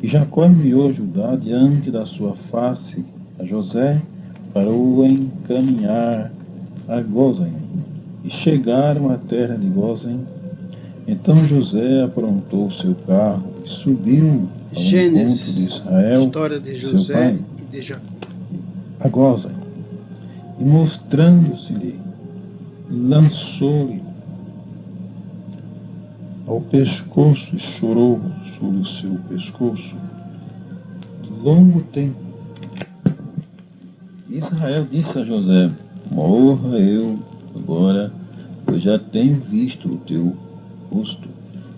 E Jacó enviou Judá diante da sua face a José para o encaminhar a Gósen. E chegaram à terra de Gósen. Então José aprontou seu carro e subiu ao encontro de Israel, história de seu José pai, e de Jacó. a Gósen. E mostrando-se-lhe, lançou-lhe ao pescoço e chorou sobre o seu pescoço de longo tempo. Israel disse a José: morra eu agora, pois já tenho visto o teu rosto,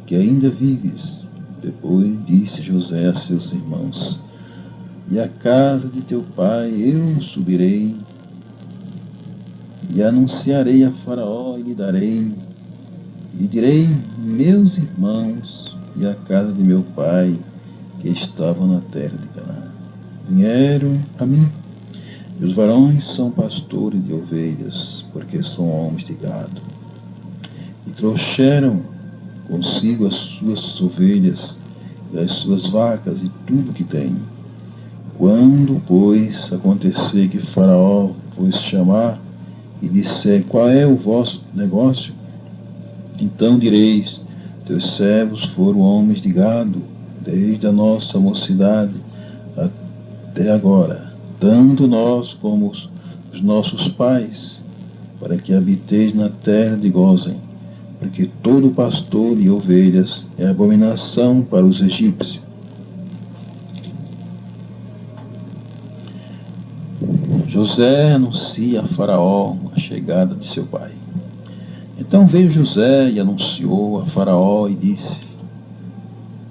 que ainda vives. Depois disse José a seus irmãos: e à casa de teu pai eu subirei, e anunciarei a Faraó, e lhe darei, e direi: meus irmãos e a casa de meu pai, que estavam na terra de Canaã, vieram a mim. E os varões são pastores de ovelhas, porque são homens de gado. E trouxeram consigo as suas ovelhas e as suas vacas e tudo que têm. Quando, pois, acontecer que Faraó vos chamar e disser: qual é o vosso negócio? Então direis: teus servos foram homens de gado, desde a nossa mocidade até agora, tanto nós como os nossos pais, para que habiteis na terra de Gósen, porque todo pastor de ovelhas é abominação para os egípcios. José anuncia a Faraó a chegada de seu pai. Então veio José e anunciou a Faraó e disse: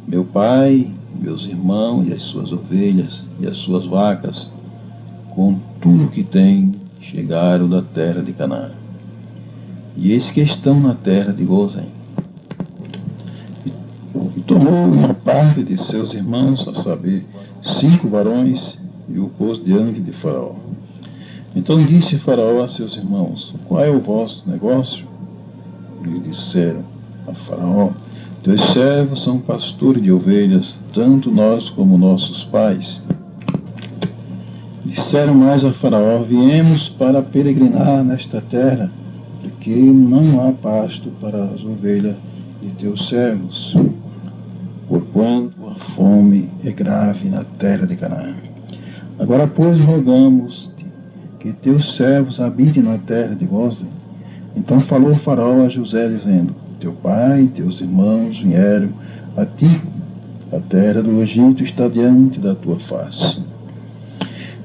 meu pai, meus irmãos e as suas ovelhas e as suas vacas, com tudo que tem, chegaram da terra de Canaã. E eis que estão na terra de Gósen. E tomou uma parte de seus irmãos, a saber, 5 varões, e o pôs diante de Faraó. Então disse Faraó a seus irmãos: qual é o vosso negócio? E lhe disseram a Faraó: teus servos são pastores de ovelhas, tanto nós como nossos pais. Disseram mais a Faraó: viemos para peregrinar nesta terra, porque não há pasto para as ovelhas de teus servos, porquanto a fome é grave na terra de Canaã. Agora, pois, rogamos-te que teus servos habitem na terra de Gósen. Então falou Faraó a José, dizendo: teu pai e teus irmãos vieram a ti, a terra do Egito está diante da tua face.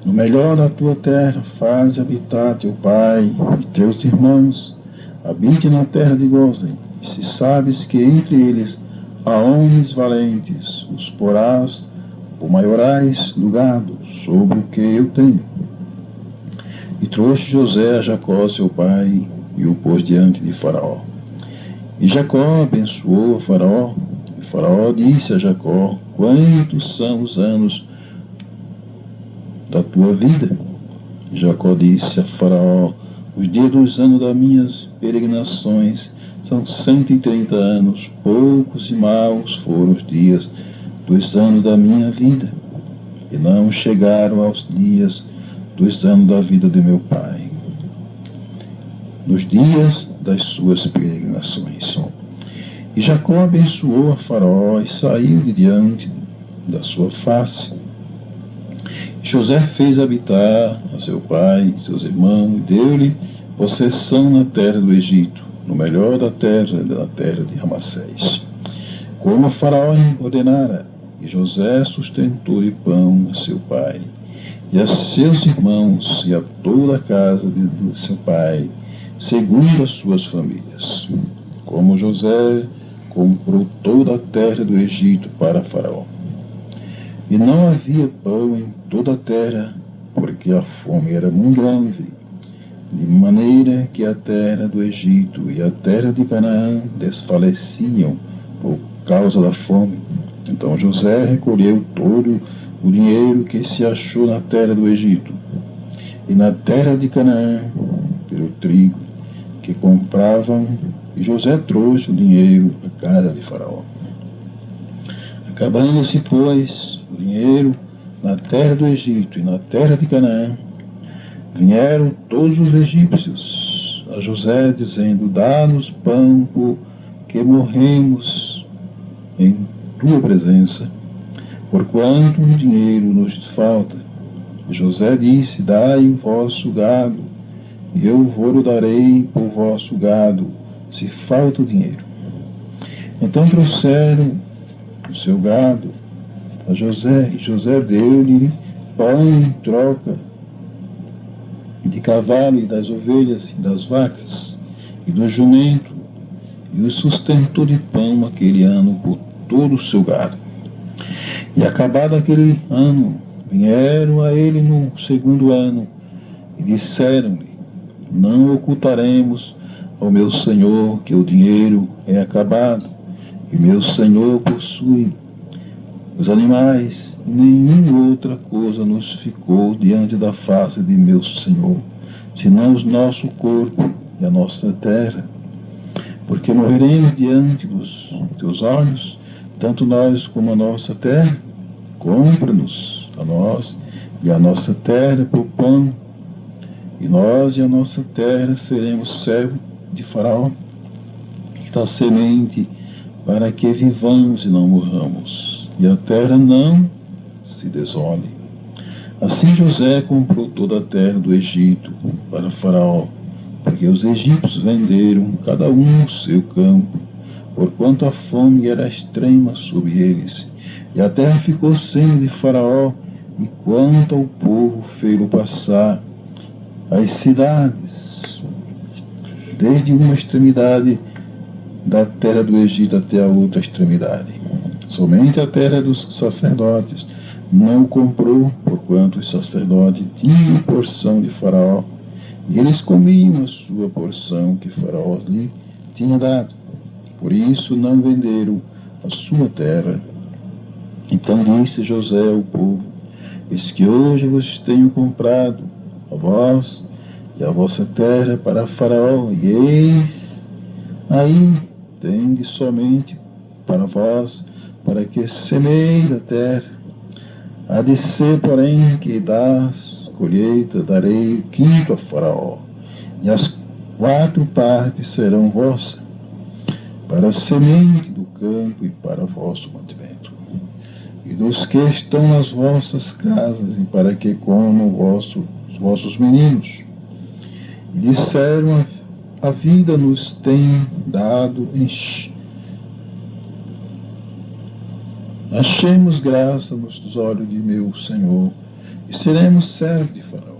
No melhor da tua terra, faz habitar teu pai e teus irmãos, habite na terra de Gósen. E se sabes que entre eles há homens valentes, os porás ou maiorais do gado, sobre o que eu tenho. E trouxe José a Jacó, seu pai, e o pôs diante de Faraó. E Jacó abençoou a Faraó, e Faraó disse a Jacó: quantos são os anos da tua vida? E Jacó disse a Faraó: os dias dos anos das minhas peregrinações são 130 anos, poucos e maus foram os dias dos anos da minha vida, e não chegaram aos dias dos anos da vida de meu pai, nos dias das suas peregrinações. E Jacó abençoou a Faraó e saiu de diante da sua face. José fez habitar a seu pai e seus irmãos, e deu-lhe possessão na terra do Egito, no melhor da terra, na terra de Ramassés, como a Faraó ordenara. E José sustentou-lhe pão a seu pai, e a seus irmãos, e a toda a casa de seu pai, segundo as suas famílias. Como José comprou toda a terra do Egito para Faraó. E não havia pão em toda a terra, porque a fome era muito grande, de maneira que a terra do Egito e a terra de Canaã desfaleciam por causa da fome. Então José recolheu todo o dinheiro que se achou na terra do Egito e na terra de Canaã pelo trigo que compravam, e José trouxe o dinheiro à casa de Faraó. Acabando-se, pois, dinheiro na terra do Egito e na terra de Canaã, vieram todos os egípcios a José, dizendo: dá-nos pão, porque morremos em tua presença, porquanto um dinheiro nos falta. E José disse: dai o vosso gado, e eu vou darei por vosso gado, se falta o dinheiro. Então trouxeram o seu gado a José, e José deu-lhe pão em troca de cavalo, e das ovelhas, e das vacas, e do jumento, e o sustentou de pão aquele ano por todo o seu gado. E acabado aquele ano, vieram a ele no segundo ano, e disseram-lhe: não ocultaremos ao meu senhor que o dinheiro é acabado, e meu senhor possui os animais, e nenhuma outra coisa nos ficou diante da face de meu senhor, senão o nosso corpo e a nossa terra, porque morreremos diante dos teus olhos, tanto nós como a nossa terra. Compra-nos a nós e a nossa terra por pão, e nós e a nossa terra seremos servos de Faraó, que dá semente para que vivamos e não morramos, e a terra não se desole. Assim José comprou toda a terra do Egito para Faraó, porque os egípcios venderam cada um o seu campo, porquanto a fome era extrema sobre eles. E a terra ficou sem de Faraó, e quanto ao povo fez-lo passar as cidades, desde uma extremidade da terra do Egito até a outra extremidade. Somente a terra dos sacerdotes não o comprou, porquanto os sacerdotes tinham porção de Faraó, e eles comiam a sua porção que Faraó lhe tinha dado. Por isso não venderam a sua terra. Então disse José ao povo: eis que hoje vos tenho comprado, a vós e a vossa terra, para Faraó, e eis aí tende somente para vós, para que semeie a terra. Há de ser, porém, que das colheita darei o quinto a Faraó, e as 4 partes serão vossas, para a semente do campo e para vosso mantimento, e dos que estão nas vossas casas, e para que comam os vossos meninos. E disseram: a vida nos tem dado achemos graça nos olhos de meu Senhor, e seremos servos de Faraó.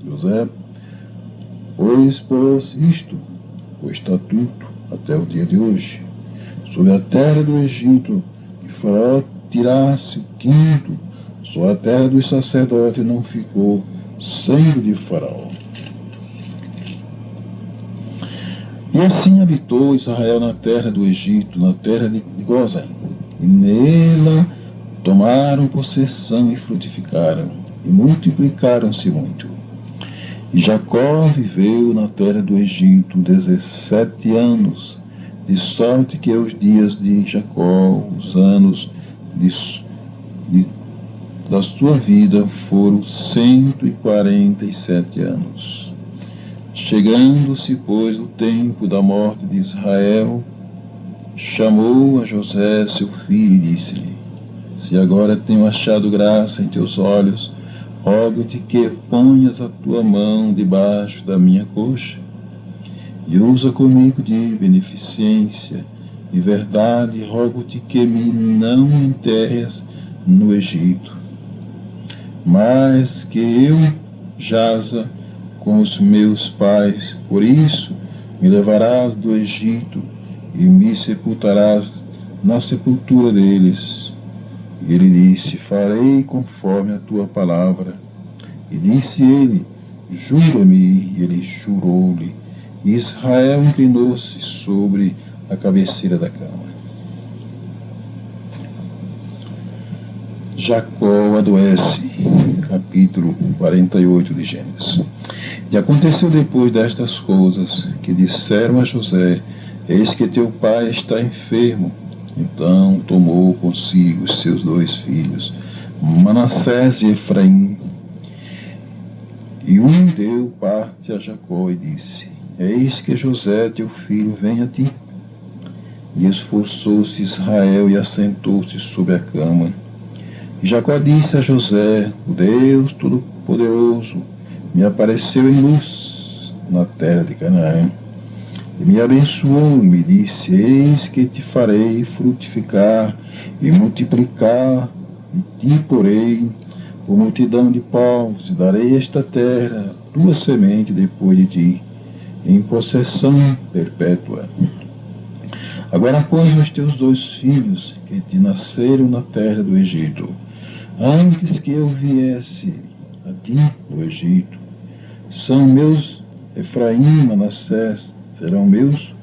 José, pois pôs isto, o estatuto, até o dia de hoje, sobre a terra do Egito, que Faraó tirasse o quinto, só a terra dos sacerdotes não ficou sendo de Faraó. E assim habitou Israel na terra do Egito, na terra de Gozém, e nela tomaram possessão e frutificaram, e multiplicaram-se muito. E Jacó viveu na terra do Egito 17 anos, de sorte que os dias de Jacó, os anos da sua vida, foram 147 anos. Chegando-se, pois, o tempo da morte de Israel, chamou a José, seu filho, e disse-lhe: se agora tenho achado graça em teus olhos, rogo-te que ponhas a tua mão debaixo da minha coxa, e usa comigo de beneficência e verdade, rogo-te que me não enterres no Egito, mas que eu jaza com os meus pais. Por isso me levarás do Egito e me sepultarás na sepultura deles. E ele disse: farei conforme a tua palavra. E disse ele: jura-me. E ele jurou-lhe. E Israel inclinou-se sobre a cabeceira da cama. Jacó adoece. Capítulo 48 de Gênesis. E aconteceu depois destas coisas, que disseram a José: eis que teu pai está enfermo. Então tomou consigo os seus 2 filhos, Manassés e Efraim. E um deu parte a Jacó e disse: Eis que José teu filho vem a ti. E esforçou-se Israel e assentou-se sobre a cama. E Jacó disse a José: O Deus Todo-Poderoso me apareceu em luz na terra de Canaã. E me abençoou e me disse: Eis que te farei frutificar e multiplicar, e te porei por multidão de povos, e darei esta terra, tua semente depois de ti, em possessão perpétua. Agora, pois, os teus 2 filhos, que te nasceram na terra do Egito, antes que eu viesse a ti do Egito, são meus. Efraim e Manassés serão meus,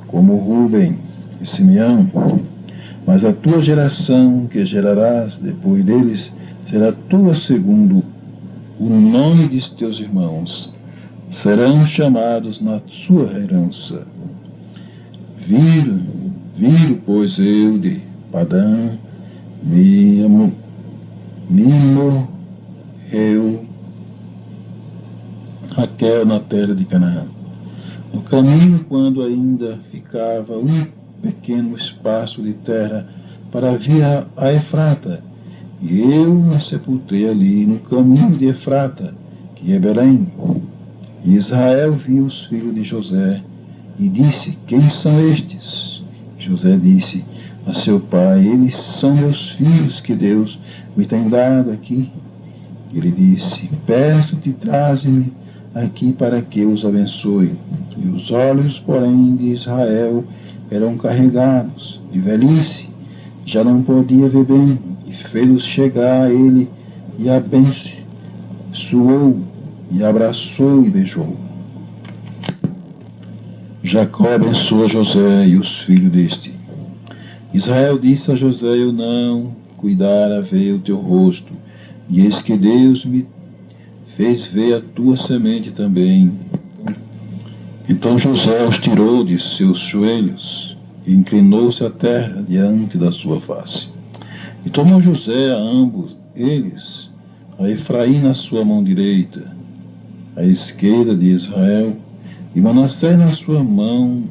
como Rúben e Simeão. Mas a tua geração, que gerarás depois deles, será tua segundo o nome de teus irmãos. Serão chamados na sua herança. Vindo, pois, eu de Padã, me morreu Raquel na terra de Canaã. No caminho, quando ainda ficava um pequeno espaço de terra para vir a Efrata, e eu a sepultei ali no caminho de Efrata, que é Belém. E Israel viu os filhos de José e disse: Quem são estes? José disse a seu pai: Eles são meus filhos que Deus me tem dado aqui. Ele disse: Peço-te, traze-me aqui para que os abençoe. E os olhos, porém, de Israel eram carregados de velhice, já não podia ver bem, e fez-os chegar a ele, e abençoou, e abraçou e beijou. Jacó abençoa José e os filhos deste. Israel disse a José: Eu não cuidara ver o teu rosto, e eis que Deus me fez ver a tua semente também. Então José os tirou de seus joelhos e inclinou-se à terra diante da sua face. E tomou José a ambos eles, a Efraim na sua mão direita, à esquerda de Israel, e Manassés na sua mão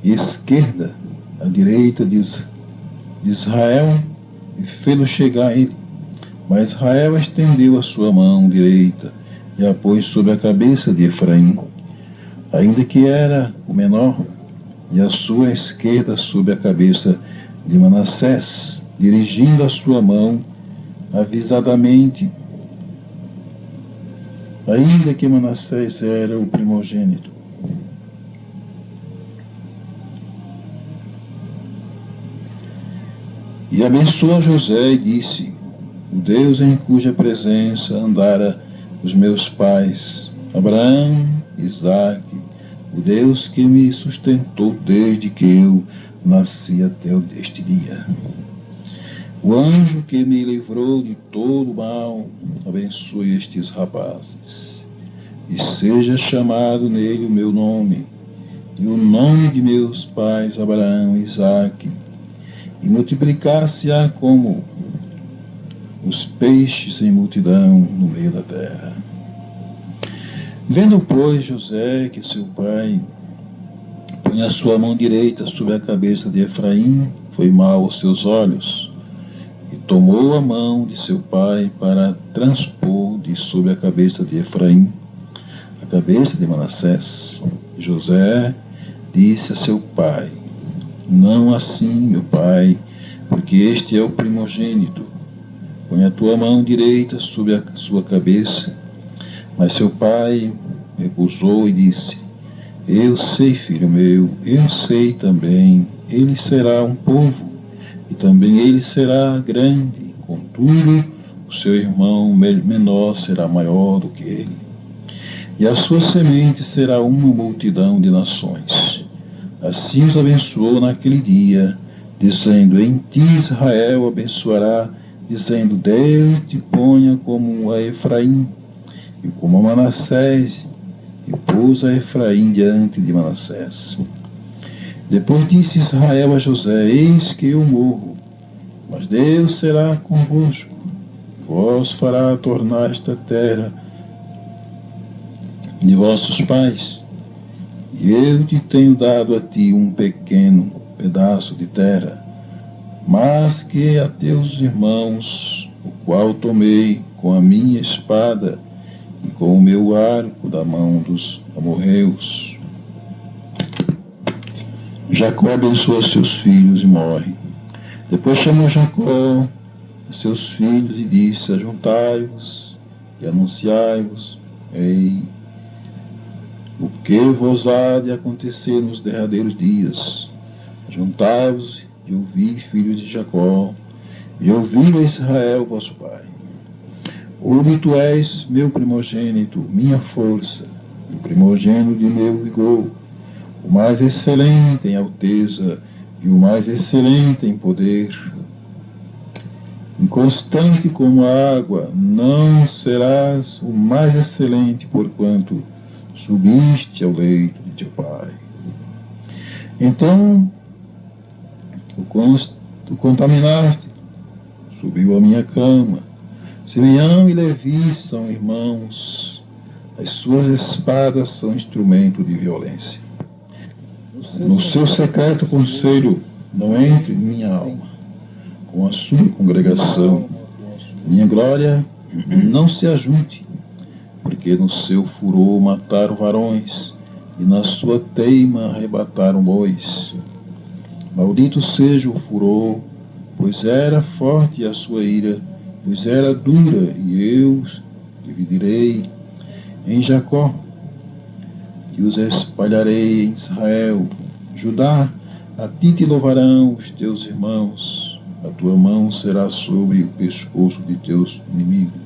esquerda, à direita de Israel, e fê-lo chegar a ele. Mas Israel estendeu a sua mão direita e a pôs sobre a cabeça de Efraim, ainda que era o menor, e a sua esquerda sobre a cabeça de Manassés, dirigindo a sua mão avisadamente, ainda que Manassés era o primogênito. E abençoou José e disse: O Deus em cuja presença andara os meus pais, Abraão, Isaque, o Deus que me sustentou desde que eu nasci até este dia. O anjo que me livrou de todo mal, abençoe estes rapazes, e seja chamado nele o meu nome, e o nome de meus pais, Abraão e Isaque, e multiplicar-se-á como os peixes em multidão no meio da terra. Vendo, pois, José que seu pai punha a sua mão direita sobre a cabeça de Efraim, foi mal aos seus olhos, e tomou a mão de seu pai para transpor de sobre a cabeça de Efraim a cabeça de Manassés. José disse a seu pai: Não assim, meu pai, porque este é o primogênito. Põe a tua mão direita sobre a sua cabeça. Mas seu pai recusou e disse: Eu sei, filho meu, eu sei também, ele será um povo, e também ele será grande. Contudo, o seu irmão menor será maior do que ele, e a sua semente será uma multidão de nações. Assim os abençoou naquele dia, dizendo: Em ti Israel abençoará, dizendo: Deus te ponha como a Efraim e como a Manassés, e pôs a Efraim diante de Manassés. Depois disse Israel a José: Eis que eu morro, Mas Deus será convosco, vos fará tornar esta terra de vossos pais, e eu te tenho dado a ti um pequeno pedaço de terra, mas que a teus irmãos, o qual tomei com a minha espada e com o meu arco da mão dos amorreus. Jacó abençoa seus filhos e morre. Depois chamou Jacó a seus filhos e disse: ajuntai-vos e anunciai-vos, ei, o que vos há de acontecer nos derradeiros dias. Juntai-vos e ouvi, filhos de Jacó, e ouvi, Israel, vosso pai. Ouve, tu és meu primogênito, minha força, o primogênito de meu vigor, o mais excelente em alteza e o mais excelente em poder. Inconstante como a água, não serás o mais excelente, porquanto subiste ao leito de teu pai. Então o contaminaste, subiu à minha cama. Simeão e Levi são irmãos, as suas espadas são instrumento de violência. No seu secreto conselho não entre minha alma, com a sua congregação. Minha glória não se ajunte, porque no seu furor mataram varões, e na sua teima arrebataram bois. Maldito seja o furor, pois era forte a sua ira, pois era dura, e eu dividirei em Jacó, e os espalharei em Israel. Judá, a ti te louvarão os teus irmãos, a tua mão será sobre o pescoço de teus inimigos.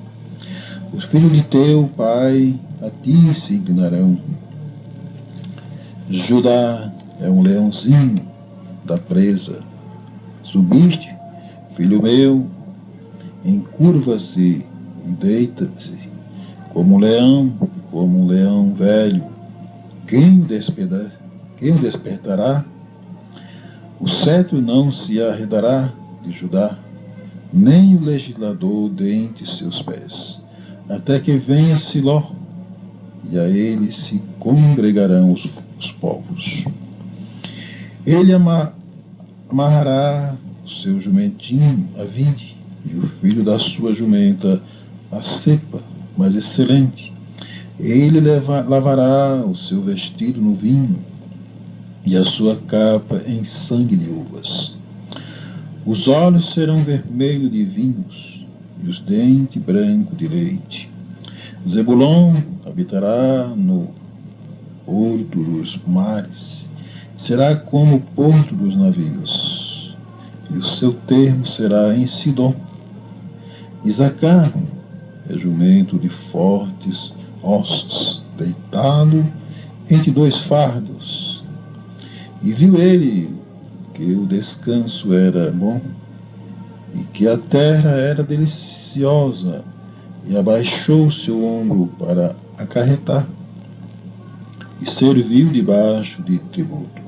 Os filhos de teu pai a ti se inclinarão. Judá é um leãozinho da presa. Subiste, filho meu, encurva-se e deita-se, como um leão velho. Quem o despertará? O cetro não se arredará de Judá, nem o legislador dentre seus pés, até que venha Siló, e a ele se congregarão os povos. Ele amarrará o seu jumentinho à vide, e o filho da sua jumenta à cepa mais excelente. Ele lavará o seu vestido no vinho, e a sua capa em sangue de uvas. Os olhos serão vermelhos de vinhos, e os dentes brancos de leite. Zebulon habitará no porto dos mares, será como o porto dos navios, e o seu termo será em Sidom. Isacar é jumento de fortes ossos, deitado entre dois fardos. E viu ele que o descanso era bom, e que a terra era deliciosa, e abaixou seu ombro para acarretar, e serviu debaixo de tributo.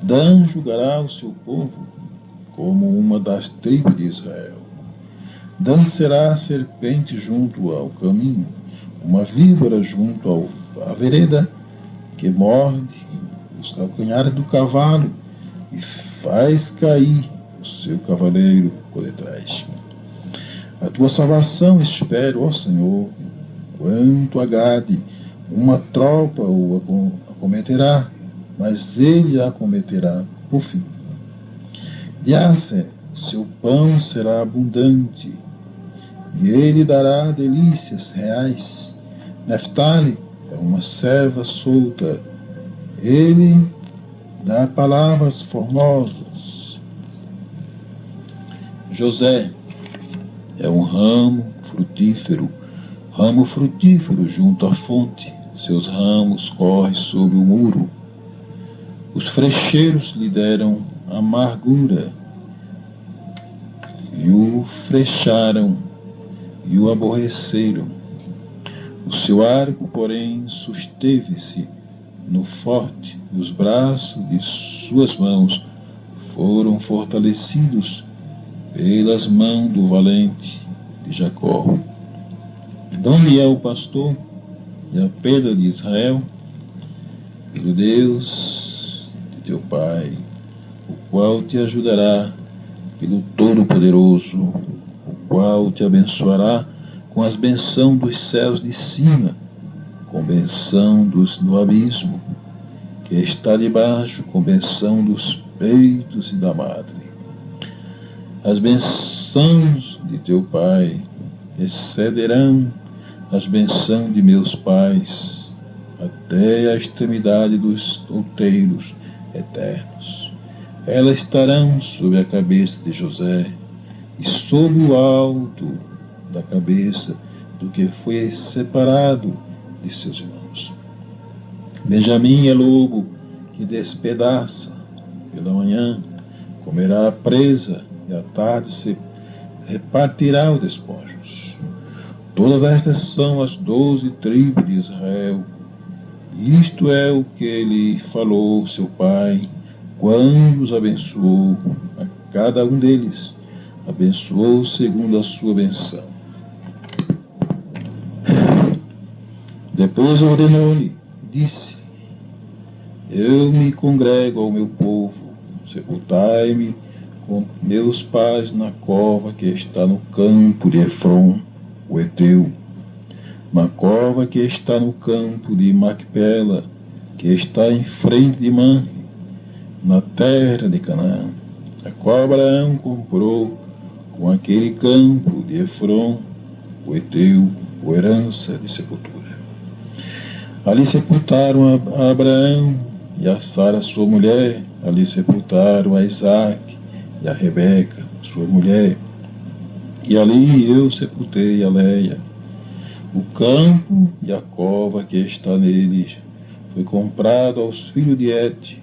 Dan julgará o seu povo como uma das tribos de Israel. Dan será serpente junto ao caminho, uma víbora junto à vereda, que morde os calcanhares do cavalo e faz cair o seu cavaleiro por detrás. A tua salvação espero, ó Senhor. Quanto a Gade, uma tropa o acometerá, mas ele a acometerá por fim. De Aser, seu pão será abundante, e ele dará delícias reais. Neftali é uma serva solta, ele dá palavras formosas. José é um ramo frutífero junto à fonte, seus ramos correm sobre o muro. Os frecheiros lhe deram amargura, e o frecharam e o aborreceram. O seu arco, porém, susteve-se no forte, e os braços de suas mãos foram fortalecidos, pelas mãos do valente de Jacó. Donde é o pastor e a pedra de Israel? Pelo Deus de teu Pai, o qual te ajudará, pelo Todo-Poderoso, o qual te abençoará com as bênçãos dos céus de cima, com bênção do abismo, que está debaixo, com bênção dos peitos e da madre. As bênçãos de teu Pai excederão as bênçãos de meus pais, até a extremidade dos outeiros eternos. Elas estarão sobre a cabeça de José e sobre o alto da cabeça do que foi separado de seus irmãos. Benjamim é lobo que despedaça, pela manhã comerá a presa e à tarde se repartirá os despojos. Todas estas são as 12 tribos de Israel. Isto é o que ele falou, seu pai, quando os abençoou, a cada um deles, abençoou segundo a sua benção. Depois ordenou-lhe, disse: eu me congrego ao meu povo, sepultai-me com meus pais na cova que está no campo de Efron, o Eteu, na cova que está no campo de Macpela, que está em frente de Manre, na terra de Canaã, a qual Abraão comprou com aquele campo de Efron, o Eteu, por herança de sepultura. Ali sepultaram a Abraão e a Sara, sua mulher, ali sepultaram a Isaque e a Rebeca, sua mulher, e ali eu sepultei a Leia. O campo e a cova que está neles foi comprado aos filhos de Et.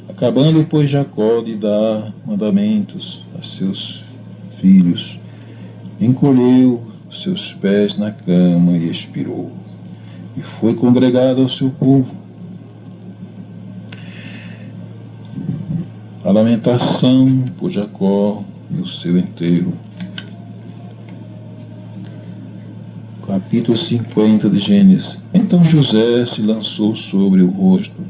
Acabando, pois, Jacó de dar mandamentos a seus filhos, encolheu os seus pés na cama e expirou, e foi congregado ao seu povo. A lamentação por Jacó e o seu enterro. Capítulo 50 de Gênesis. Então José se lançou sobre o rosto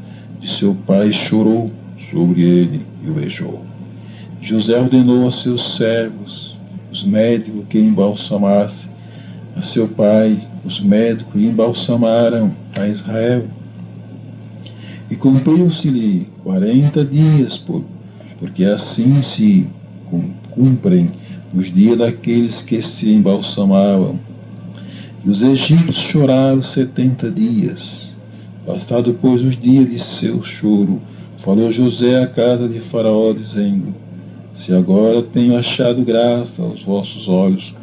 de seu pai e chorou sobre ele e o beijou. José ordenou a seus servos, os médicos, que embalsamassem a seu pai. Os médicos embalsamaram a Israel. E cumpriu-se-lhe 40 dias, porque assim se cumprem os dias daqueles que se embalsamavam. E os egípcios choraram 70 dias. Passado, pois, os dias de seu choro, falou José à casa de Faraó, dizendo: se agora tenho achado graça aos vossos olhos,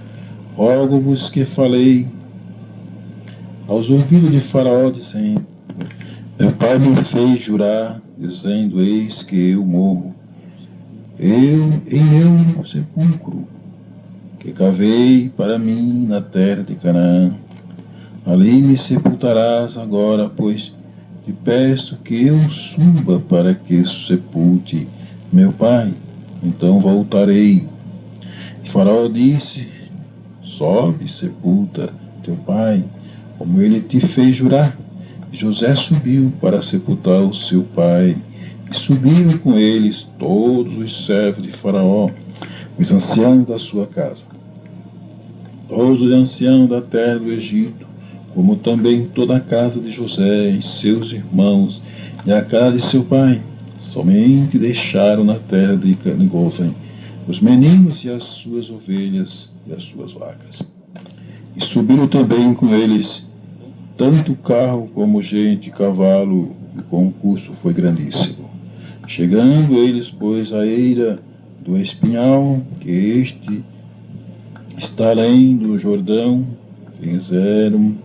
rogo-vos que falei aos ouvidos de Faraó, dizendo: meu pai me fez jurar, dizendo: eis que eu morro, eu em meu sepulcro, que cavei para mim na terra de Canaã. Ali me sepultarás agora, pois te peço que eu suba para que sepulte meu pai. Então voltarei. E Faraó disse: sobe, sepulta teu pai, como ele te fez jurar. E José subiu para sepultar o seu pai, e subiram com eles todos os servos de Faraó, os anciãos da sua casa, todos os anciãos da terra do Egito, como também toda a casa de José e seus irmãos, e a casa de seu pai. Somente deixaram na terra de Gozem os meninos e as suas ovelhas e as suas vacas. E subiram também com eles tanto carro como gente, cavalo, e o concurso foi grandíssimo. Chegando eles, pois, à eira do espinhal, que este está além do Jordão, fizeram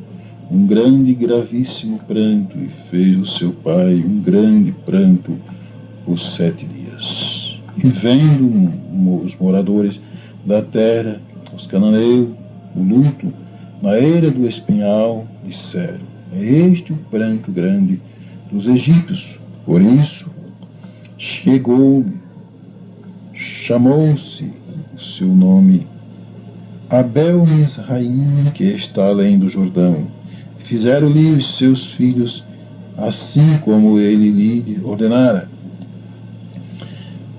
um grande e gravíssimo pranto, e fez o seu pai um grande pranto por 7 dias. E vendo os moradores da terra, os cananeus, o luto, na eira do espinhal, disseram: é este o pranto grande dos egípcios. Por isso, chamou-se o seu nome Abel Misraim, que está além do Jordão. Fizeram-lhe os seus filhos assim como ele lhe ordenara.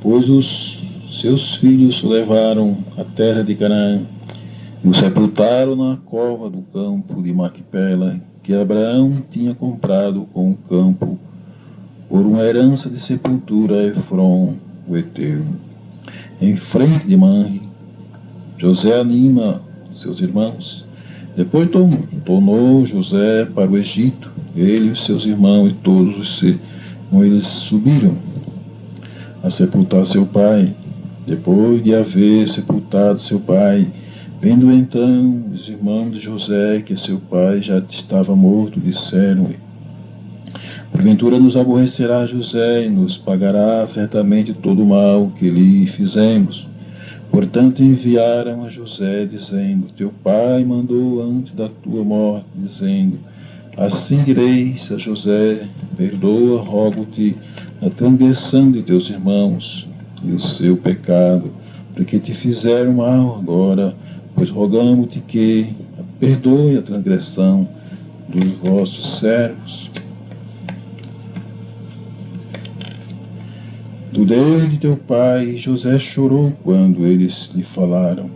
Pois os seus filhos levaram à terra de Canaã e o sepultaram na cova do campo de Macpela, que Abraão tinha comprado com o campo por uma herança de sepultura a Efron, o Eteu. Em frente de Manre, José anima seus irmãos. Depois tornou José para o Egito, ele e seus irmãos e todos os com eles subiram a sepultar seu pai. Depois de haver sepultado seu pai, vendo então os irmãos de José que seu pai já estava morto, disseram-lhe: porventura nos aborrecerá José e nos pagará certamente todo o mal que lhe fizemos. Portanto enviaram a José, dizendo: teu pai mandou antes da tua morte, dizendo: assim direis a José, perdoa, rogo-te, a transgressão de teus irmãos e o seu pecado, porque te fizeram mal agora, pois rogamos-te que perdoe a transgressão dos vossos servos. Do Deus de teu pai, José chorou quando eles lhe falaram.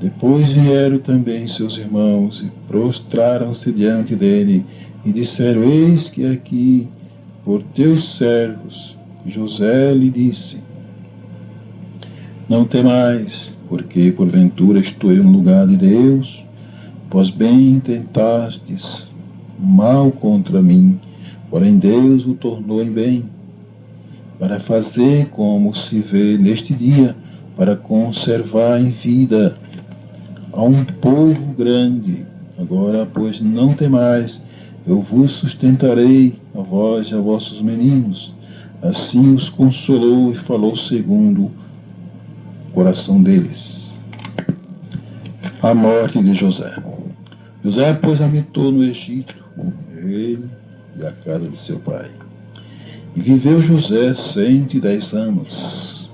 Depois vieram também seus irmãos e prostraram-se diante dele e disseram: eis que aqui, por teus servos. José lhe disse: não temais, porque porventura estou eu no lugar de Deus, pois bem tentastes mal contra mim, porém Deus o tornou em bem, para fazer como se vê neste dia, para conservar em vida a um povo grande. Agora, pois, não temais, eu vos sustentarei, a vós e a vossos meninos. Assim os consolou e falou segundo o coração deles. A morte de José. José, pois, habitou no Egito, ele e a casa de seu pai. E viveu José 110 anos.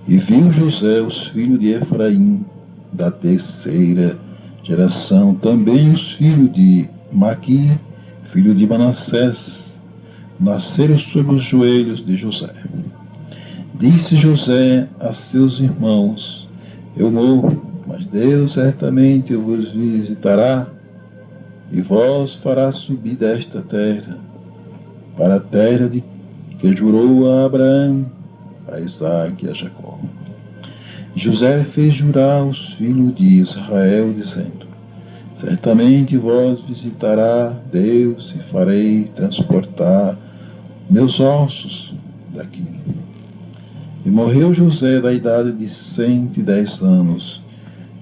E viu José os filhos de Efraim, da terceira geração, também os filhos de Maqui, filho de Manassés, nasceram sobre os joelhos de José. Disse José a seus irmãos: eu morro, mas Deus certamente vos visitará, e vós fará subir desta terra, para a terra de que jurou a Abraão, a Isaque e a Jacó. José fez jurar os filhos de Israel, dizendo: certamente vós visitará Deus e farei transportar meus ossos daqui. E morreu José da idade de 110 anos,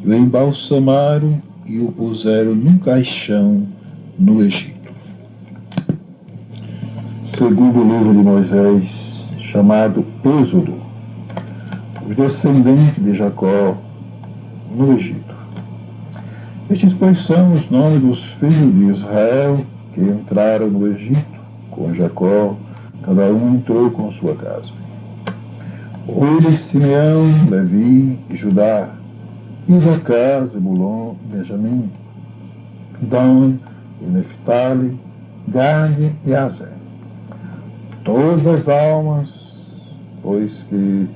e o embalsamaram e o puseram num caixão no Egito. Segundo o livro de Moisés, chamado Êxodo, os descendentes de Jacó no Egito. Estes, pois, são os nomes dos filhos de Israel que entraram no Egito com Jacó, cada um entrou com sua casa. Eles, Simeão, Levi e Judá, Isacar, Zebulon, Benjamim, Dan e Neftali, Gade e Aser. Todas as almas, pois que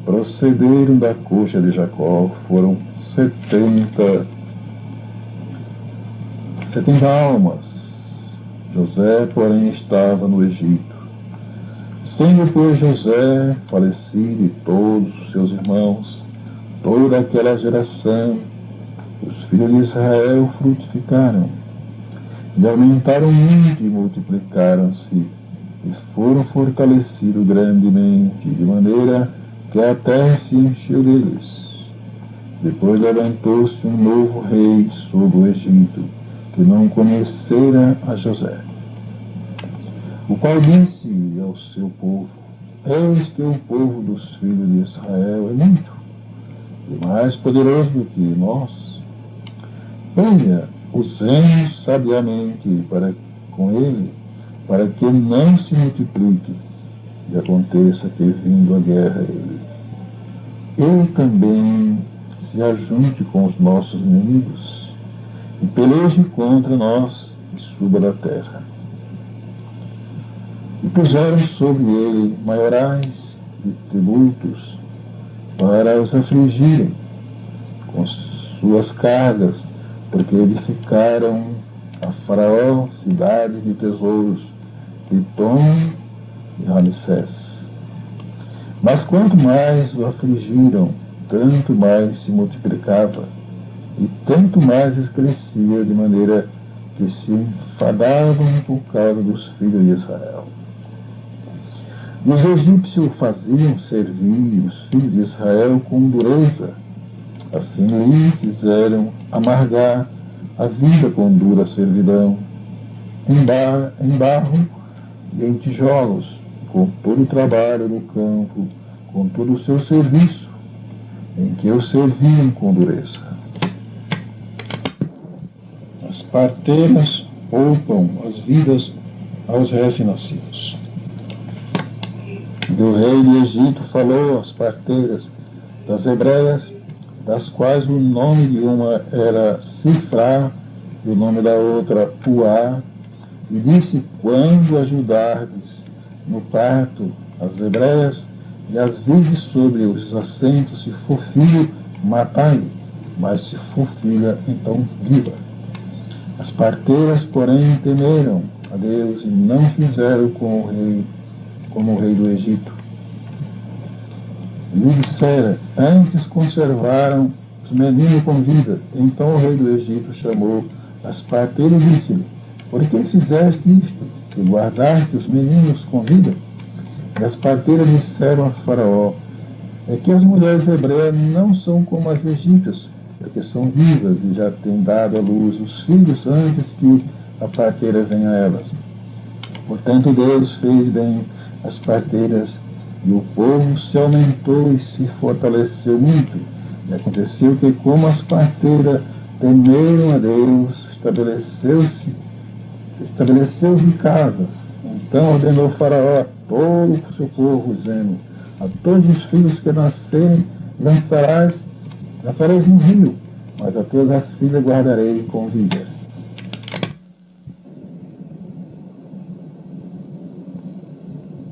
procederam da coxa de Jacó, foram 70 almas. José, porém, estava no Egito. Sendo, pois, José falecido e todos os seus irmãos, toda aquela geração, os filhos de Israel frutificaram, e aumentaram muito e multiplicaram-se, e foram fortalecidos grandemente, de maneira que a terra se encheu deles. Depois levantou-se um novo rei sobre o Egito, que não conhecera a José, o qual disse ao seu povo: eis que o povo dos filhos de Israel é muito, e mais poderoso do que nós. Olha, usemos sabiamente com ele, para que não se multiplique, e aconteça que, vindo a guerra, ele também se ajunte com os nossos inimigos e peleje contra nós e suba da terra. E puseram sobre ele maiorais e tributos para os afligirem com suas cargas, porque edificaram a Faraó cidades de tesouros, Pitom e Ramsés. Mas quanto mais o afligiram, tanto mais se multiplicava, e tanto mais crescia, de maneira que se enfadavam por causa dos filhos de Israel. Os egípcios faziam servir os filhos de Israel com dureza. Assim lhe fizeram amargar a vida com dura servidão, em barro e em tijolos, com todo o trabalho no campo, com todo o seu serviço, em que os serviam com dureza. As parteiras poupam as vidas aos recém-nascidos. Do rei do Egito falou às parteiras das hebreias, das quais o nome de uma era Sifrá e o nome da outra Puá, e disse: quando ajudardes no parto as hebreias, e as virdes sobre os assentos, se for filho, matai-o, mas se for filha, então viva. As parteiras, porém, temeram a Deus e não fizeram como o rei do Egito. E lhe dissera: antes conservaram os meninos com vida. Então o rei do Egito chamou as parteiras e disse-lhe: por que fizeste isto, que guardaste os meninos com vida? E as parteiras disseram a Faraó: é que as mulheres hebreias não são como as egípcias, porque são vivas e já têm dado à luz os filhos antes que a parteira venha a elas. Portanto, Deus fez bem as parteiras, e o povo se aumentou e se fortaleceu muito. E aconteceu que, como as parteiras temeram a Deus, estabeleceu-se casas. Então ordenou Faraó a todo o seu povo, dizendo: a todos os filhos que nascerem lançareis no rio, mas a todas as filhas guardarei com vida.